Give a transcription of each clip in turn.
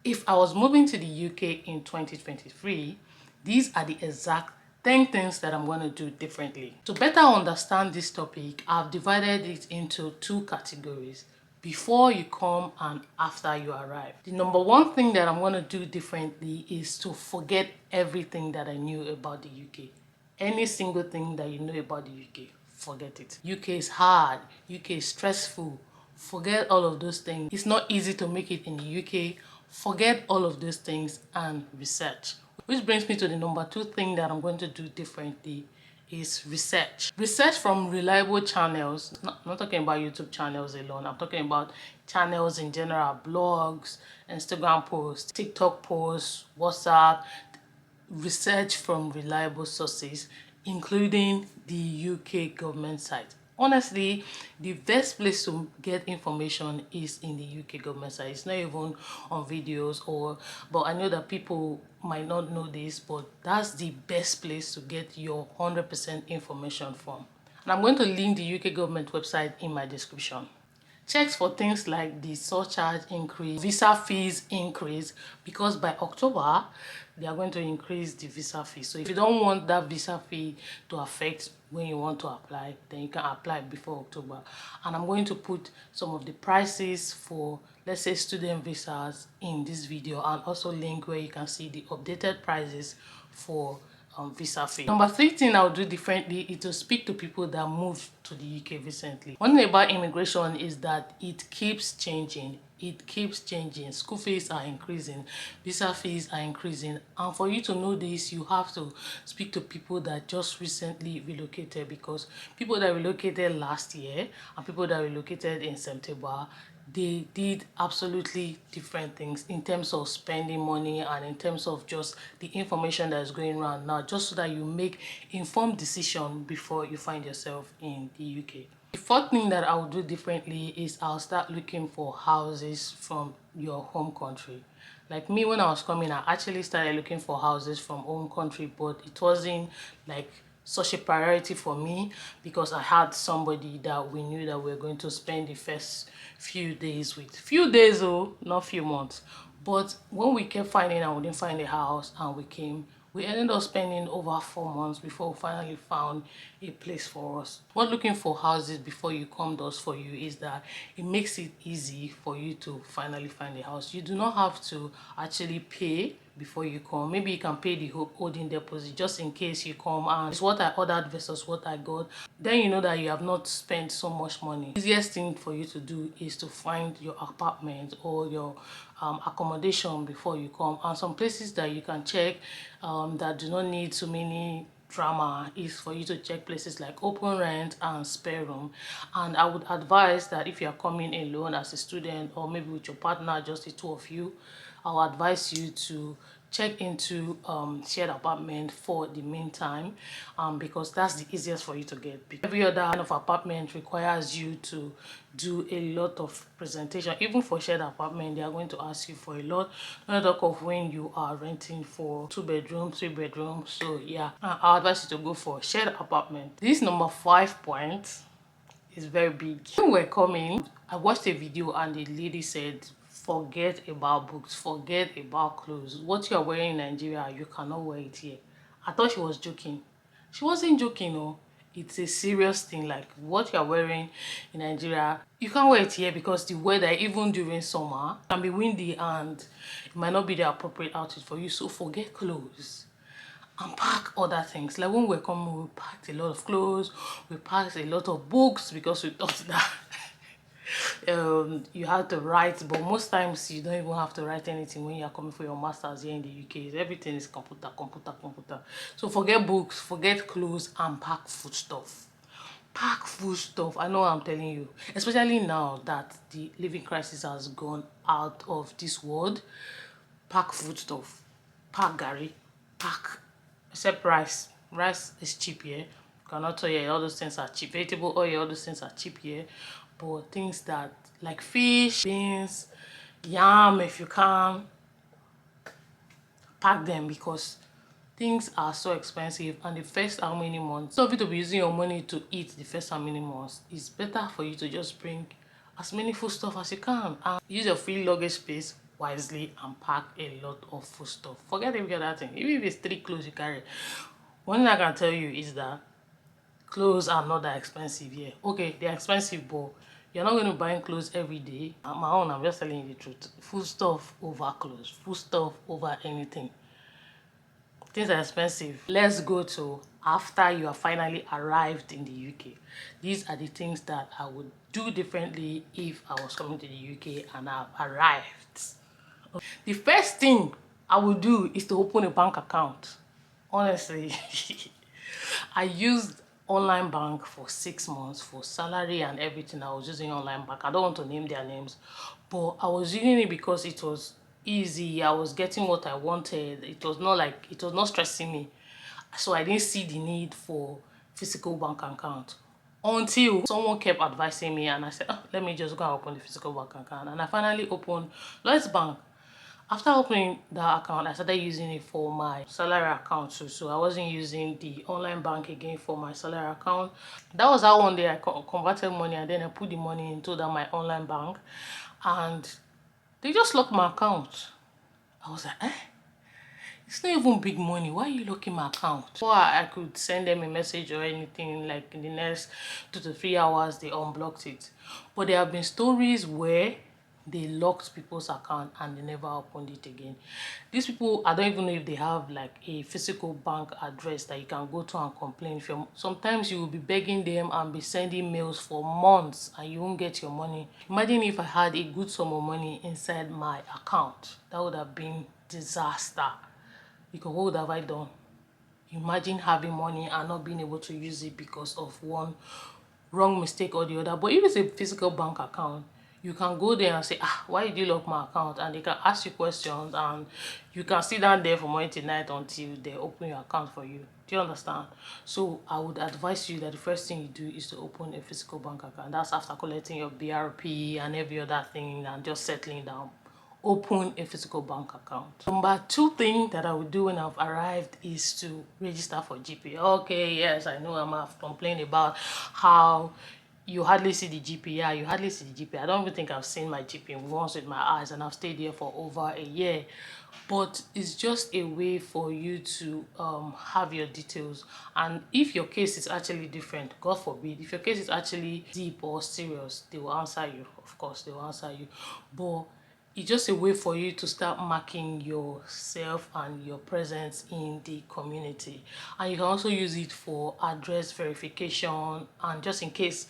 If I was moving to the UK in 2023, these are the exact 10 things that I'm going to do differently. To better understand this topic, I've divided it into two categories: before you come and after you arrive. The number one thing that I'm going to do differently is to forget everything that I knew about the UK. Any single thing that you know about the UK, forget it. UK is hard, UK is stressful. Forget all of those things. It's not easy to make it in the UK. Forget all of those things and research. Which brings me to the number two thing that I'm going to do differently is research. Research from reliable channels. I'm not talking about YouTube channels alone. I'm talking about channels in general, blogs, Instagram posts, TikTok posts, WhatsApp. Research from reliable sources, including the UK government site. Honestly, the best place to get information is in the UK government site. It's not even on videos but I know that people might not know this, but that's the best place to get your 100% information from. And I'm going to link the UK government website in my description. Checks for things like the surcharge increase, visa fees increase, because by October they are going to increase the visa fee. So if you don't want that visa fee to affect when you want to apply, then you can apply before October. And I'm going to put some of the prices for, let's say, student visas in this video, and also link where you can see the updated prices for visa fee. Number three thing I'll do differently is to speak to people that moved to the UK recently. One thing about immigration is that it keeps changing. It keeps changing. School fees are increasing, visa fees are increasing, and for you to know this, you have to speak to people that just recently relocated, because people that relocated last year and people that relocated in September, they did absolutely different things in terms of spending money and in terms of just the information that is going around now, just so that you make informed decision before you find yourself in the UK. The fourth thing that I will do differently is I'll start looking for houses from your home country. Like me, when I was coming, I actually started looking for houses from home country, but it wasn't like such a priority for me, because I had somebody that we knew that we were going to spend the first few days with. Few days, oh, not few months. But when we kept finding and we didn't find a house and we came, we ended up spending over 4 months before we finally found a place for us. What looking for houses before you come does for you is that it makes it easy for you to finally find a house. You do not have to actually pay before you come. Maybe you can pay the holding deposit just in case you come and it's what I ordered versus what I got. Then you know that you have not spent so much money. The easiest thing for you to do is to find your apartment or your accommodation before you come. And some places that you can check that do not need so many drama is for you to check places like open rent and spare room. And I would advise that if you are coming alone as a student, or maybe with your partner, just the two of you, I'll advise you to check into shared apartment for the meantime, because that's the easiest for you to get. Every other kind of apartment requires you to do a lot of presentation. Even for shared apartment, they are going to ask you for a lot. Not talk of when you are renting for 2 bedrooms, 3 bedrooms. So yeah, I'll advise you to go for shared apartment. This number 5 point is very big. When we're coming, I watched a video and the lady said, forget about books, forget about clothes. What you are wearing in Nigeria, you cannot wear it here. I thought she was joking. She wasn't joking, no. It's a serious thing. Like, what you are wearing in Nigeria, you can't wear it here, because the weather, even during summer, can be windy and it might not be the appropriate outfit for you. So forget clothes and pack other things. Like when we're coming, we packed a lot of clothes, we packed a lot of books, because we thought that you had to write, but most times you don't even have to write anything when you're coming for your masters here in the UK. Everything is computer. So forget books, forget clothes, and pack food stuff. Pack food stuff. I know what I'm telling you, especially now that the living crisis has gone out of this world. Pack food stuff, pack gari, pack, except rice is cheap here. Cannot tell you all those things are cheap. Vegetable oil, all those things are cheap here, but things that like fish, beans, yam, if you can, pack them, because things are so expensive. And the first how many months, so if you to be using your money to eat the first how many months, it's better for you to just bring as many food stuff as you can and use your free luggage space. wisely and pack a lot of food stuff. Forget every other thing. Even if it's 3 clothes you carry, one thing I can tell you is that clothes are not that expensive here. Okay, they're expensive, but you're not going to buy clothes every day. On my own, I'm just telling you the truth. Food stuff over clothes, food stuff over anything. Things are expensive. Let's go to after you have finally arrived in the UK. These are the things that I would do differently if I was coming to the UK and I've arrived. The first thing I would do is to open a bank account. Honestly, I used online bank for 6 months for salary and everything. I was using online bank. I don't want to name their names, but I was using it because it was easy. I was getting what I wanted. It was not stressing me, so I didn't see the need for physical bank account until someone kept advising me, and I said, oh, let me just go and open the physical bank account. And I finally opened Lloyds Bank. After opening that account, I started using it for my salary account too. So I wasn't using the online bank again for my salary account. That was how one day I converted money, and then I put the money into my online bank, and they just locked my account. I was like, eh? It's not even big money. Why are you locking my account? Before I could send them a message or anything, like in the next 2 to 3 hours, they unblocked it. But there have been stories where they locked people's account and they never opened it again. These people, I don't even know if they have like a physical bank address that you can go to and complain. Sometimes you will be begging them and be sending mails for months and you won't get your money. Imagine if I had a good sum of money inside my account. That would have been disaster. Because what have I done? Imagine having money and not being able to use it because of one wrong mistake or the other. But if it's a physical bank account, you can go there and say, ah, why did you lock my account? And they can ask you questions, and you can sit down there from morning till night until they open your account for you. Do you understand? So I would advise you that the first thing you do is to open a physical bank account. That's after collecting your BRP and every other thing and just settling down. Open a physical bank account. Number 2 thing that I would do when I've arrived is to register for GP. Okay, yes, I know I'm complaining about how you hardly see the GP. Yeah, you hardly see the GP. I don't even think I've seen my GP once with my eyes, and I've stayed here for over a year. But it's just a way for you to have your details. And if your case is actually different, God forbid, if your case is actually deep or serious, they will answer you. Of course, they will answer you. But it's just a way for you to start marking yourself and your presence in the community. And you can also use it for address verification, and just in case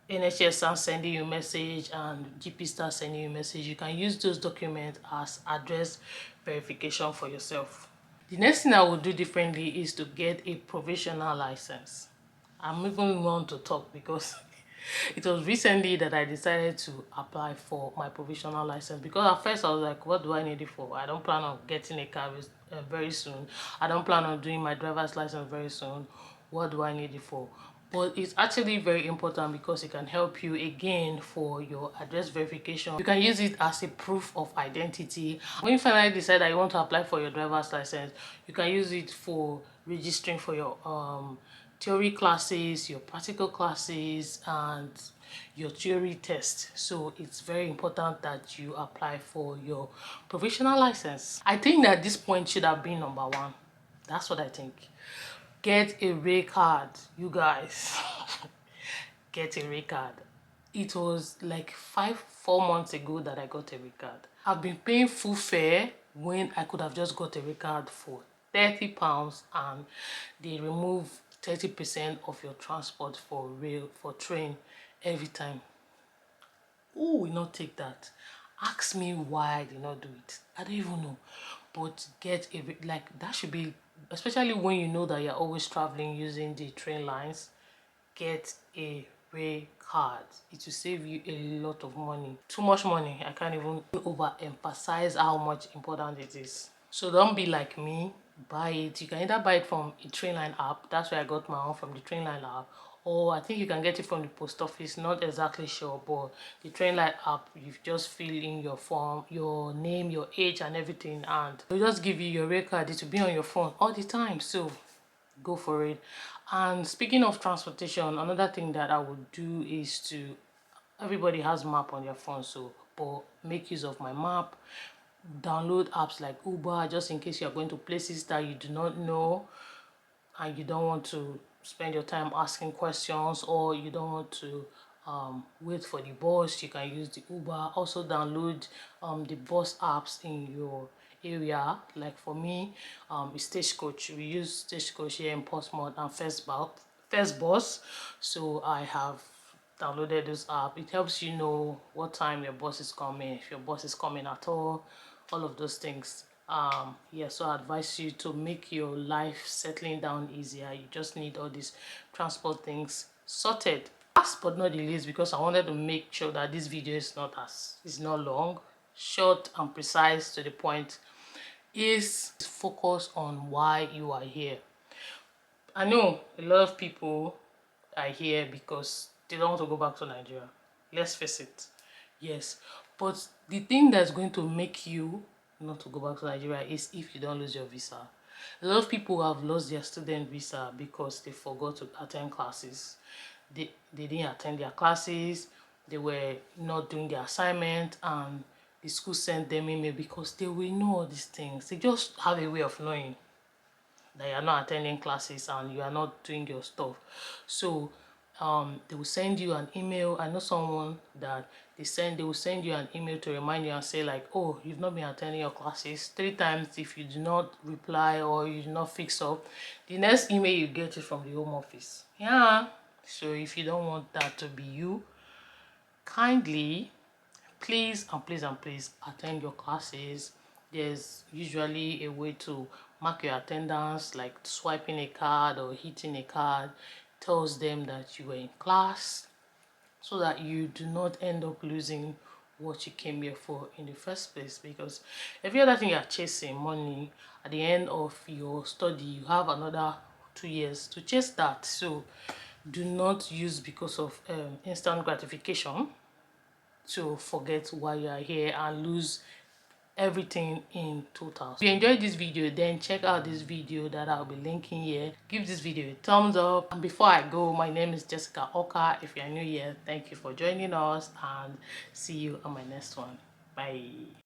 NHS starts sending you a message and GP starts sending you a message, you can use those documents as address verification for yourself. The next thing I would do differently is to get a provisional license. I'm even want to talk because it was recently that I decided to apply for my provisional license, because at first I was like, what do I need it for? I don't plan on getting a car very soon. I don't plan on doing my driver's license very soon. What do I need it for? But it's actually very important because it can help you again for your address verification. You can use it as a proof of identity. When you finally decide that you want to apply for your driver's license, you can use it for registering for your theory classes, your practical classes, and your theory test. So it's very important that you apply for your provisional license. I think that this point should have been number 1. That's what I think. Get a ray card, you guys. Get a ray card. It was like 4 months ago that I got a ray card. I've been paying full fare when I could have just got a ray card for £30, and they remove 30% of your transport for train every time. Who will not take that? Ask me why I did not do it. I don't even know. But get a, like, that should be, especially when you know that you're always traveling using the train lines, get a ray card. It will save you a lot of money. Too much money. I can't even overemphasize how much important it is. So don't be like me. Buy it. You can either buy it from a Trainline app. That's where I got my own, from the Trainline app. Or I think you can get it from the post office. Not exactly sure, but the Trainline app, you just fill in your form, your name, your age, and everything, and they'll just give you your ray card. It will be on your phone all the time. So go for it. And speaking of transportation, another thing that I would do is to, everybody has map on their phone, so but make use of my map. download apps like Uber just in case you are going to places that you do not know and you don't want to spend your time asking questions, or you don't want to wait for the bus. You can use the Uber. Also download the bus apps in your area. Like for me, it's Stagecoach. We use Stagecoach here in Portsmouth and First Bus. So I have downloaded this app. It helps you know what time your bus is coming, if your bus is coming at all of those things. Yeah, so I advise you to make your life settling down easier. You just need all these transport things sorted. Last but not the least, because I wanted to make sure that this video is not long, short and precise to the point, is focus on why you are here. I know a lot of people are here because they don't want to go back to Nigeria. Let's face it. Yes. But the thing that's going to make you not to go back to Nigeria is if you don't lose your visa. A lot of people have lost their student visa because they forgot to attend classes. They didn't attend their classes. They were not doing their assignment, and the school sent them email because they will know all these things. They just have a way of knowing that you are not attending classes and you are not doing your stuff. So they will send you an email. I know someone that they will send you an email to remind you and say like, oh, you've not been attending your classes 3 times. If you do not reply or you do not fix up, the next email you get is from the home office. Yeah, so if you don't want that to be you, kindly please and please attend your classes. There's usually a way to mark your attendance, like swiping a card or hitting a card tells them that you were in class, so that you do not end up losing what you came here for in the first place. Because every other thing you are chasing, money, at the end of your study you have another 2 years to chase that. So do not use because of instant gratification to forget why you are here and lose everything in total. If you enjoyed this video, then check out this video that I'll be linking here. Give this video a thumbs up. And before I go, my name is Jessicaokah. If you're new here, thank you for joining us, and see you on my next one. Bye.